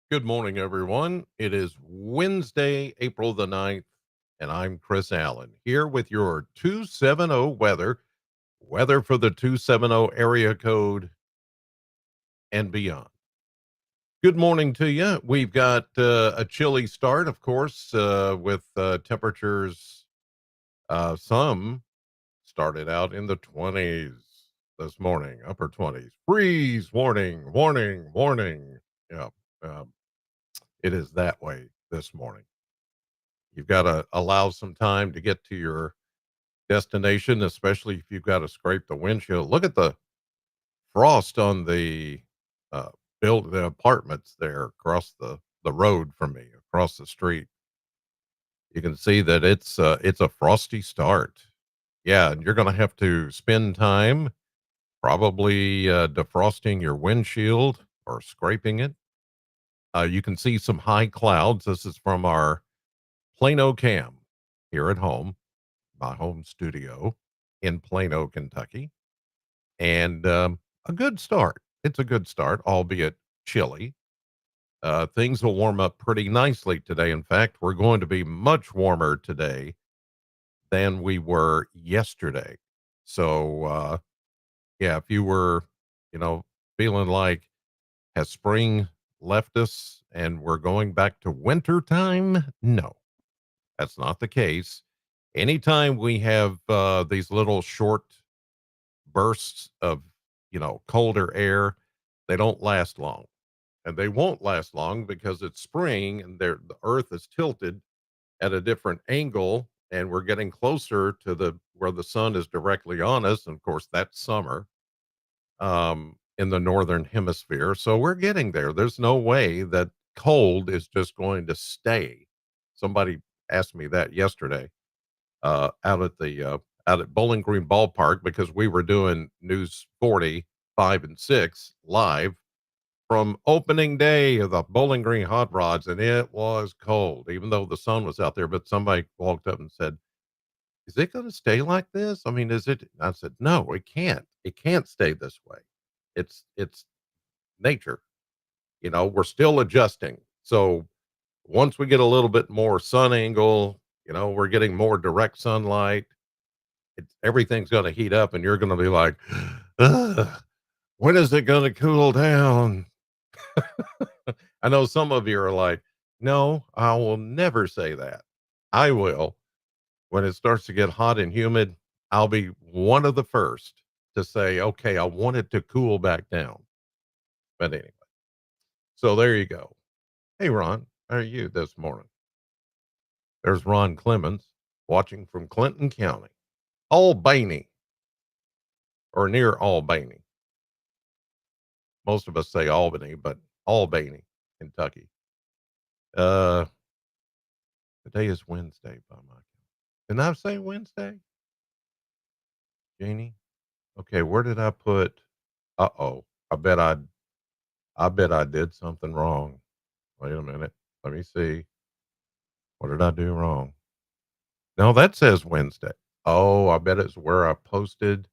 Good morning, everyone. It is Wednesday, April the 9th, and I'm Chris Allen here with your 270 weather for the 270 area code and beyond. Good morning to you. We've got a chilly start, of course, with temperatures. Some started out in the 20s this morning, upper 20s. Freeze warning, warning, warning. Yeah, um, it is that way this morning. You've got to allow some time to get to your destination, especially if you've got to scrape the windshield. Look at the frost on the uh, the apartments there across the road from me, across the street. You can see that it's a frosty start. Yeah, and you're going to have to spend time probably defrosting your windshield or scraping it. You can see some high clouds. This is from our Plano cam here at home, my home studio in Plano, Kentucky, and a good start. It's a good start, albeit chilly. Things will warm up pretty nicely today. In fact, we're going to be much warmer today than we were yesterday. So, yeah, if you were, you know, feeling like has spring left us and we're going back to winter time, no, that's not the case. Anytime we have these little short bursts of, colder air, they don't last long. And they won't last long because it's spring and the earth is tilted at a different angle and we're getting closer to the where the sun is directly on us. And of course, that's summer in the northern hemisphere. So we're getting there. There's no way that cold is just going to stay. Somebody asked me that yesterday out at the out at Bowling Green Ballpark because we were doing News 40, 5 and 6 live from opening day of the Bowling Green Hot Rods, and it was cold, even though the sun was out there. But somebody walked up and said, "Is it going to stay like this? I mean, is it?" I said, "No, it can't. It can't stay this way. It's nature. We're still adjusting. So once we get a little bit more sun angle, we're getting more direct sunlight. Everything's going to heat up, and you're going to be like, "Ugh, when is it going to cool down?" I know some of you are like, no, I will never say that. I will. When it starts to get hot and humid, I'll be one of the first to say, okay, I want it to cool back down. But anyway, so there you go. Hey, Ron, how are you this morning? There's Ron Clemens watching from Clinton County, Albany, or near Albany. Most of us say Albany, but Albany, Kentucky. Uh, Today is Wednesday by my count. Didn't I say Wednesday, Jeannie? Okay, where did I put? Uh-oh. I bet I I bet I did something wrong. Wait a minute. Let me see. What did I do wrong? No, that says Wednesday. Oh, I bet it's where I posted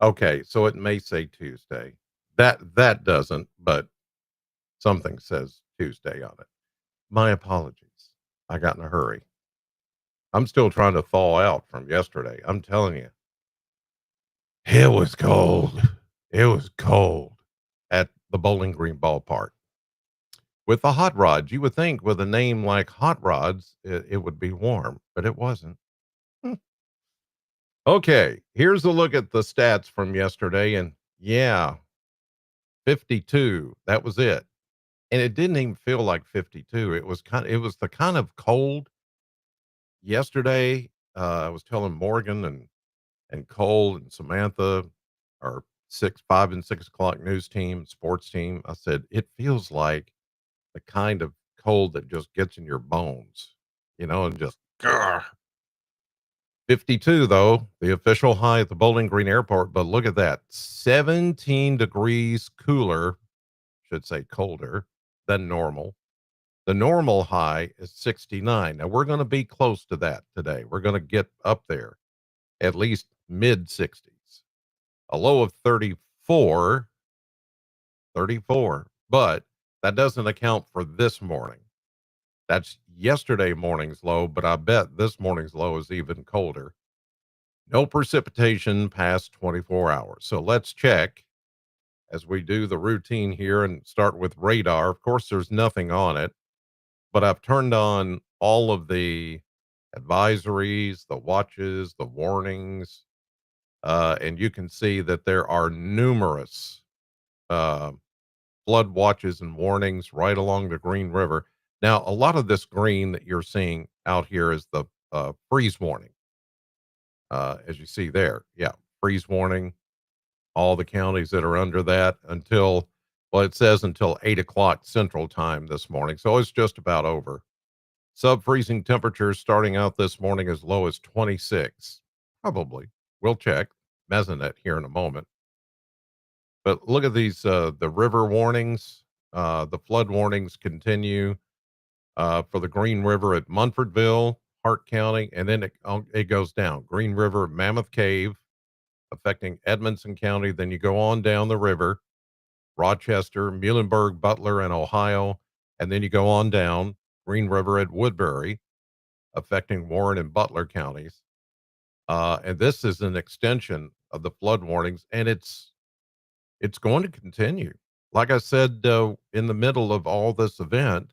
okay, so it may say Tuesday. That doesn't, but something says Tuesday on it. My apologies. I got in a hurry. I'm still trying to thaw out from yesterday. I'm telling you. It was cold. It was cold at the Bowling Green Ballpark. With the hot rods, you would think with a name like Hot Rods, it would be warm, but it wasn't. Hmm. Okay, here's a look at the stats from yesterday. And yeah, 52. That was it. And it didn't even feel like 52. It was the kind of cold yesterday. I was telling Morgan and Cole and Samantha, our 5 and 6 o'clock news team, sports team. I said, it feels like the kind of cold that just gets in your bones, and just grr. 52, though, the official high at the Bowling Green Airport. But look at that, 17 degrees cooler, should say colder than normal. The normal high is 69. Now, we're going to be close to that today. We're going to get up there at least mid 60s. A low of 34 34, but that doesn't account for this morning. That's yesterday morning's low, but I bet this morning's low is even colder. No precipitation past 24 hours. So let's check as we do the routine here and start with radar. Of course, there's nothing on it, but I've turned on all of the advisories, the watches, the warnings, and you can see that there are numerous uh, flood watches and warnings right along the Green River. Now, a lot of this green that you're seeing out here is the freeze warning, as you see there. Yeah, freeze warning. All the counties that are under that until, well, it says until 8 o'clock Central Time this morning. So it's just about over. Sub freezing temperatures starting out this morning as low as 26. Probably. We'll check Mesonet here in a moment. But look at these the river warnings. The flood warnings continue for the Green River at Munfordville, Hart County, and then it goes down. Green River, Mammoth Cave, affecting Edmonson County. Then you go on down the river, Rochester, Muhlenberg, Butler, and Ohio. And then you go on down Green River at Woodbury, affecting Warren and Butler counties. And this is an extension of the flood warnings, and it's going to continue. Like I said, in the middle of all this event,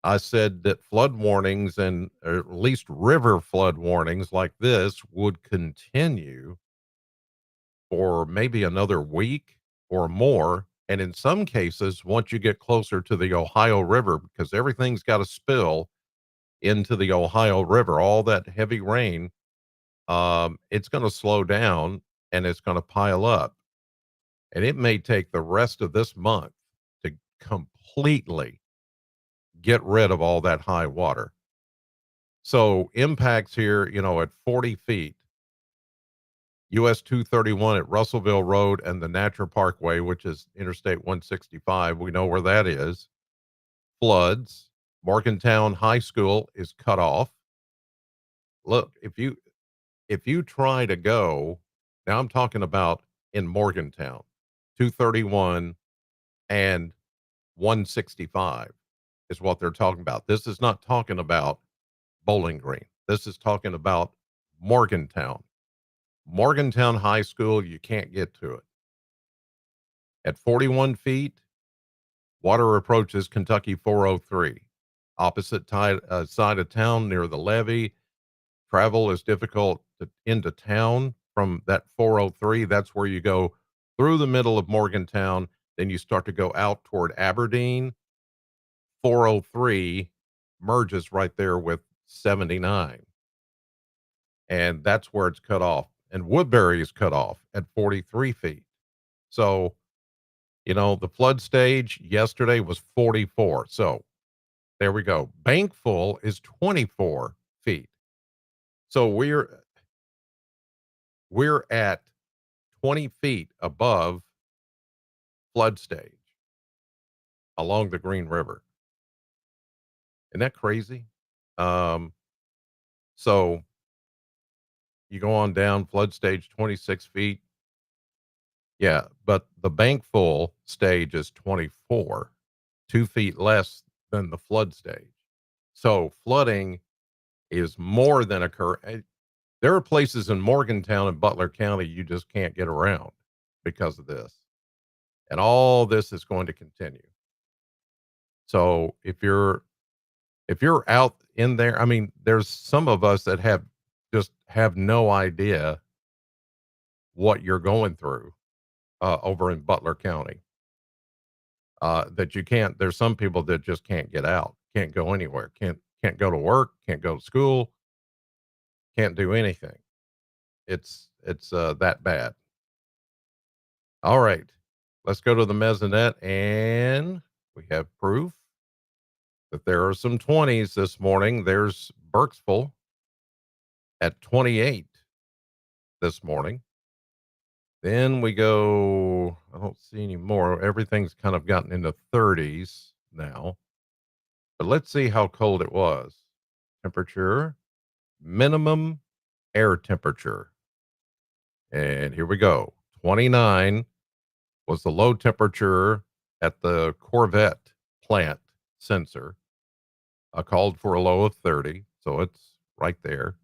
I said that flood warnings and or at least river flood warnings like this would continue for maybe another week or more. And in some cases, once you get closer to the Ohio River, because everything's got to spill into the Ohio River, all that heavy rain, it's going to slow down and it's going to pile up. And it may take the rest of this month to completely get rid of all that high water. So impacts here, at 40 feet, US 231 at Russellville Road and the Natural Parkway, which is Interstate 165. We know where that is. Floods. Morgantown High School is cut off. Look, if you try to go, now I'm talking about in Morgantown, 231 and 165 is what they're talking about. This is not talking about Bowling Green. This is talking about Morgantown. Morgantown High School, you can't get to it. At 41 feet, water approaches Kentucky 403. Opposite side of town near the levee. Travel is difficult into town from that 403. That's where you go through the middle of Morgantown. Then you start to go out toward Aberdeen. 403 merges right there with 79. And that's where it's cut off. And Woodbury is cut off at 43 feet. So, the flood stage yesterday was 44. So there we go. Bankful is 24 feet. So we're at 20 feet above flood stage along the Green River. Isn't that crazy? Um, so you go on down flood stage 26 feet. Yeah, but the Bankful stage is 24, 2 feet less than the flood stage. So flooding is more than occur. There are places in Morgantown and Butler County you just can't get around because of this. And all this is going to continue. So if you're out in there, I mean, there's some of us that have no idea what you're going through over in Butler County. That you can't. There's some people that just can't get out, can't go anywhere, can't go to work, can't go to school, can't do anything. It's that bad. All right, let's go to the Mesonet, and we have proof that there are some 20s this morning. There's Burkesville at 28 this morning. Then we go, I don't see any more. Everything's kind of gotten into 30s now. But let's see how cold it was. Temperature, minimum air temperature. And here we go. 29 was the low temperature at the Corvette plant sensor. I called for a low of 30, so it's right there.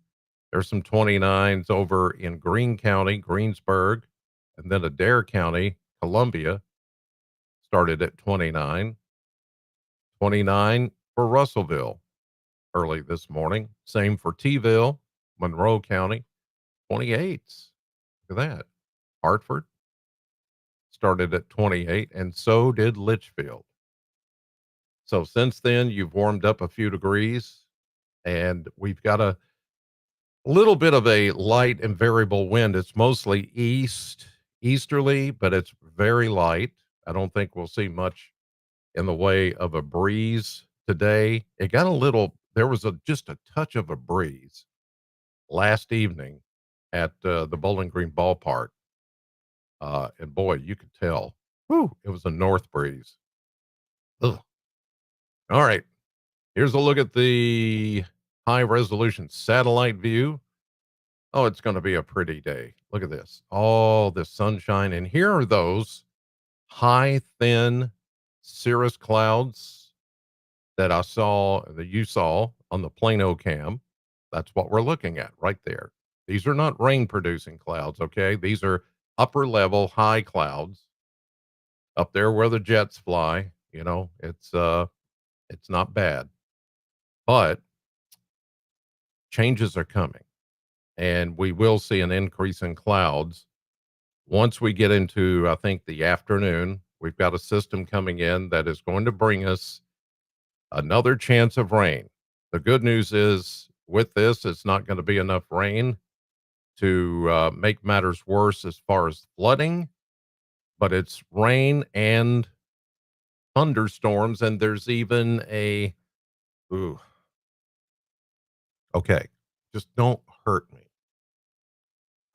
There's some 29s over in Greene County, Greensburg, and then Adair County, Columbia, started at 29. 29 for Russellville early this morning. Same for Tville, Monroe County, 28s. Look at that. Hartford started at 28, and so did Litchfield. So since then, you've warmed up a few degrees, and we've got a little bit of a light and variable wind. It's mostly easterly, but it's very light. I don't think we'll see much in the way of a breeze today. It got a little, there was just a touch of a breeze last evening at the Bowling Green ballpark. And boy, you could tell, whew, it was a north breeze. Ugh. All right. Here's a look at the high resolution satellite view. Oh, it's going to be a pretty day. Look at this. All the sunshine. And here are those high, thin cirrus clouds that you saw on the Plano cam. That's what we're looking at right there. These are not rain producing clouds. Okay. These are upper level high clouds up there where the jets fly. It's not bad, but changes are coming, and we will see an increase in clouds once we get into, I think, the afternoon. We've got a system coming in that is going to bring us another chance of rain. The good news is with this, it's not going to be enough rain to make matters worse as far as flooding, but it's rain and thunderstorms, and there's even ooh, okay, just don't hurt me.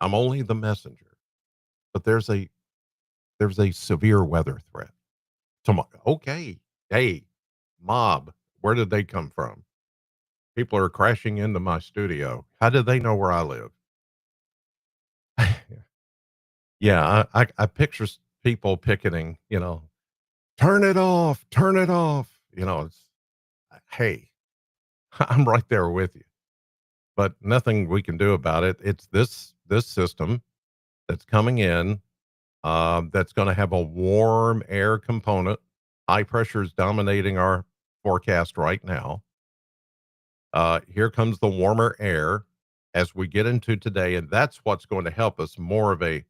I'm only the messenger, but there's a severe weather threat tomorrow. Okay. Hey, mob, where did they come from? People are crashing into my studio. How did they know where I live? Yeah, I picture people picketing, turn it off, turn it off. Hey, I'm right there with you, but nothing we can do about it. It's this system that's coming in, that's going to have a warm air component. High pressure is dominating our forecast right now. Here comes the warmer air as we get into today, and that's what's going to help us. More of a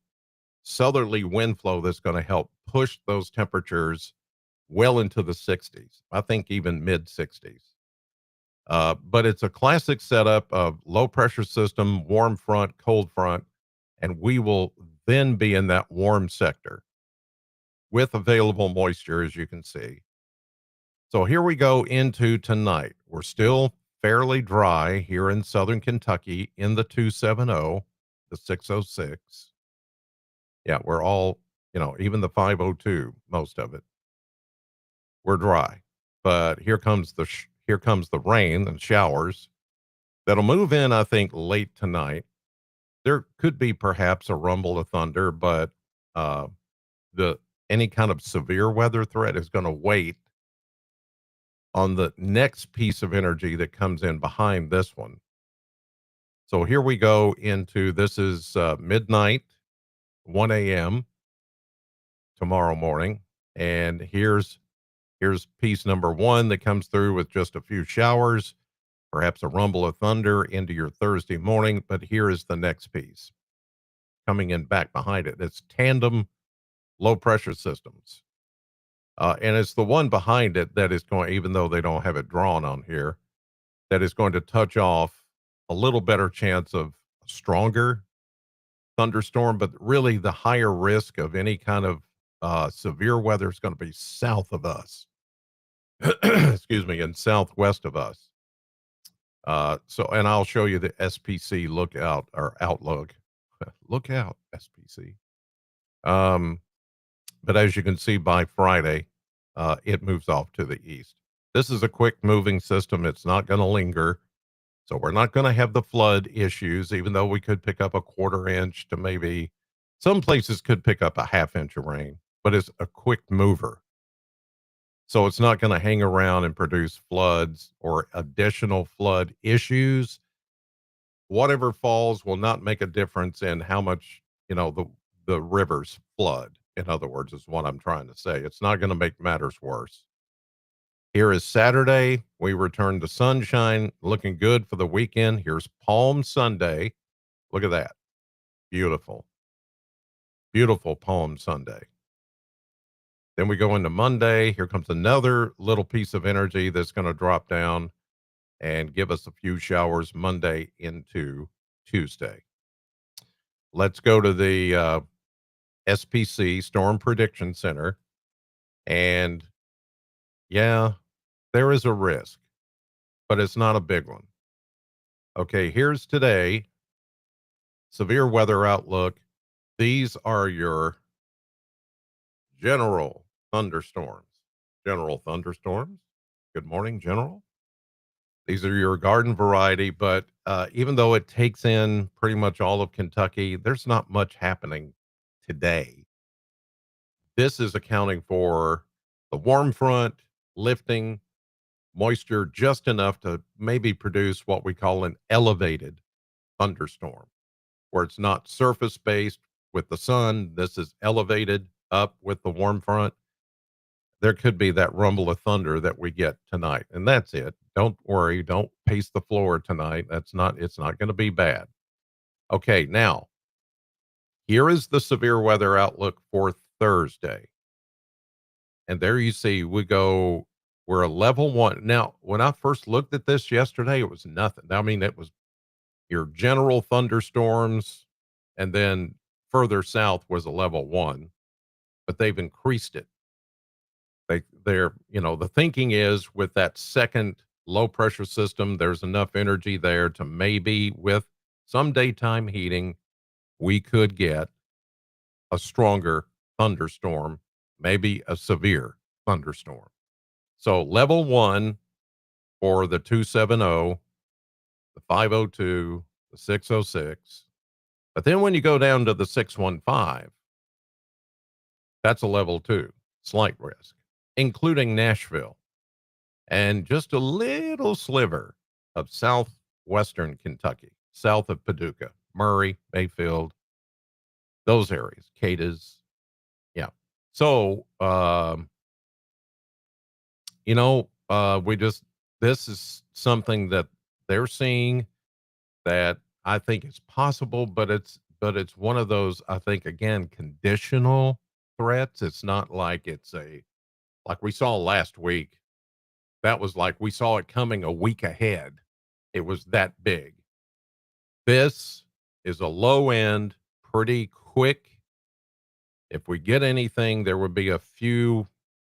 southerly wind flow that's going to help push those temperatures well into the 60s. I think even mid 60s. But it's a classic setup of low pressure system, warm front, cold front, and we will then be in that warm sector with available moisture, as you can see. So here we go into tonight. We're still fairly dry here in southern Kentucky in the 270, the 606. Yeah, we're all, even the 502, most of it, we're dry. But here comes the rain and showers that'll move in, I think, late tonight. There could be perhaps a rumble of thunder, but uh, the any kind of severe weather threat is going to wait on the next piece of energy that comes in behind this one. So here we go into this is midnight, 1 a.m. tomorrow morning, and here's piece number one that comes through with just a few showers, perhaps a rumble of thunder into your Thursday morning. But here is the next piece coming in back behind it. It's tandem low pressure systems. And it's the one behind it that is going, even though they don't have it drawn on here, that is going to touch off a little better chance of a stronger thunderstorm, but really the higher risk of any kind of severe weather is going to be south of us. Excuse me, and southwest of us. And I'll show you the SPC lookout or outlook. Look out, SPC. But as you can see by Friday, it moves off to the east. This is a quick moving system. It's not going to linger. So we're not going to have the flood issues, even though we could pick up a quarter inch to maybe Some places could pick up a half inch of rain, but it's a quick mover. So it's not going to hang around and produce floods or additional flood issues. Whatever falls will not make a difference in how much, the rivers flood. In other words, is what I'm trying to say. It's not going to make matters worse. Here is Saturday. We return to sunshine, looking good for the weekend. Here's Palm Sunday. Look at that. Beautiful, beautiful Palm Sunday. Then we go into Monday. Here comes another little piece of energy that's going to drop down and give us a few showers Monday into Tuesday. Let's go to the SPC Storm Prediction Center. And yeah, there is a risk, but it's not a big one. Okay, here's today severe weather outlook. These are your general thunderstorms. General thunderstorms. Good morning, General. These are your garden variety, but even though it takes in pretty much all of Kentucky, there's not much happening today. This is accounting for the warm front lifting moisture just enough to maybe produce what we call an elevated thunderstorm, where it's not surface based with the sun. This is elevated up with the warm front. There could be that rumble of thunder that we get tonight. And that's it. Don't worry. Don't pace the floor tonight. It's not going to be bad. Okay. Now, here is the severe weather outlook for Thursday. And there you see, we're a level one. Now, when I first looked at this yesterday, it was nothing. I mean, it was your general thunderstorms. And then further south was a level one, but they've increased it. The thinking is with that second low pressure system, there's enough energy there to maybe with some daytime heating, we could get a stronger thunderstorm, maybe a severe thunderstorm. So level one for the 270, the 502, the 606. But then when you go down to the 615, that's a level two, slight risk, including Nashville, and just a little sliver of southwestern Kentucky, south of Paducah, Murray, Mayfield, those areas, Cadiz. Yeah. So, this is something that they're seeing that I think is possible, but it's one of those, I think, again, conditional threats. It's not like like we saw last week. That was like we saw it coming a week ahead. It was that big. This is a low end, pretty quick. If we get anything, there would be a few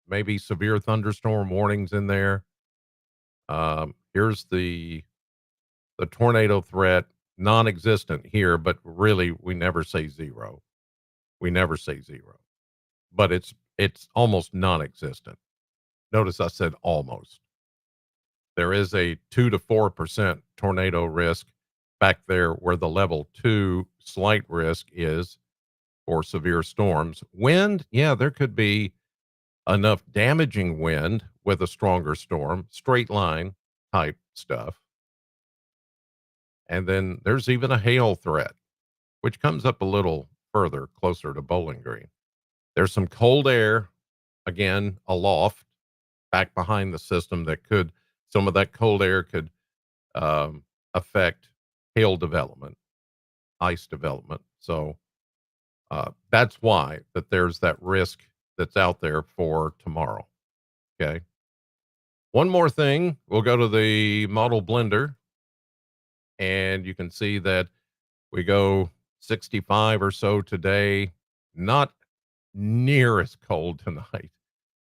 maybe severe thunderstorm warnings in there. Here's the tornado threat, non-existent here, but really we never say zero. We never say zero, but it's almost non-existent. Notice I said almost. There is a 2 to 4% tornado risk back there where the level two slight risk is for severe storms. Wind, yeah, there could be enough damaging wind with a stronger storm, straight line type stuff. And then there's even a hail threat, which comes up a little further, closer to Bowling Green. There's some cold air, again, aloft, back behind the system some of that cold air could affect hail development, ice development. So that's why that there's that risk that's out there for tomorrow. Okay. One more thing, we'll go to the model blender, and you can see that we go 65 or so today, not near as cold tonight.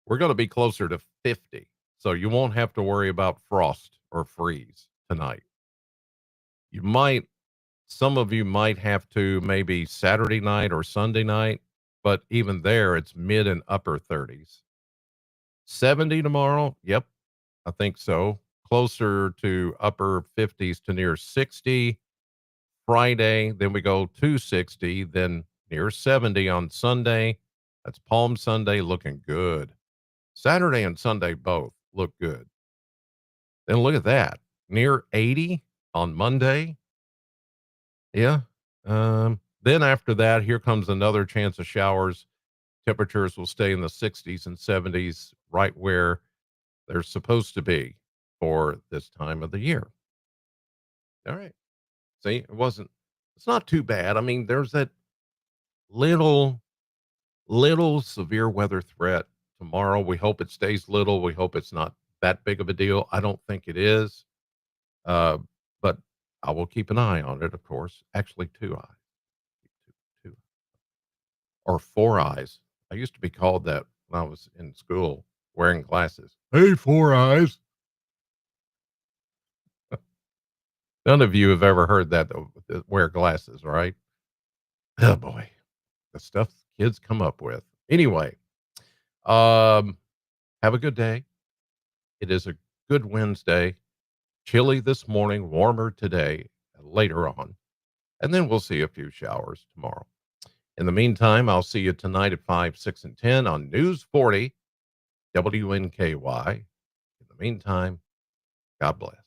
We're going to be closer to 50. So you won't have to worry about frost or freeze tonight. Some of you might have to maybe Saturday night or Sunday night, but even there, it's mid and upper 30s. 70 tomorrow. Yep, I think so. Closer to upper 50s to near 60. Friday, then we go to 60, then near 70 on Sunday. That's Palm Sunday, looking good. Saturday and Sunday both look good. Then look at that, near 80 on Monday. Yeah. Then after that, here comes another chance of showers. Temperatures will stay in the 60s and 70s, right where they're supposed to be for this time of the year. All right. See, it's not too bad. I mean, there's that little, little severe weather threat tomorrow. We hope it stays little. We hope it's not that big of a deal. I don't think it is. Uh, but I will keep an eye on it, of course. Actually, two eyes, two or four eyes. I used to be called that when I was in school wearing glasses. Hey, four eyes. None of you have ever heard that, though, wear glasses, right? Oh boy, the stuff kids come up with. Anyway, um, have a good day. It is a good Wednesday. Chilly this morning, warmer today, later on, and then we'll see a few showers tomorrow. In the meantime, I'll see you tonight at 5, 6, and 10 on News 40 WNKY. In the meantime, God bless.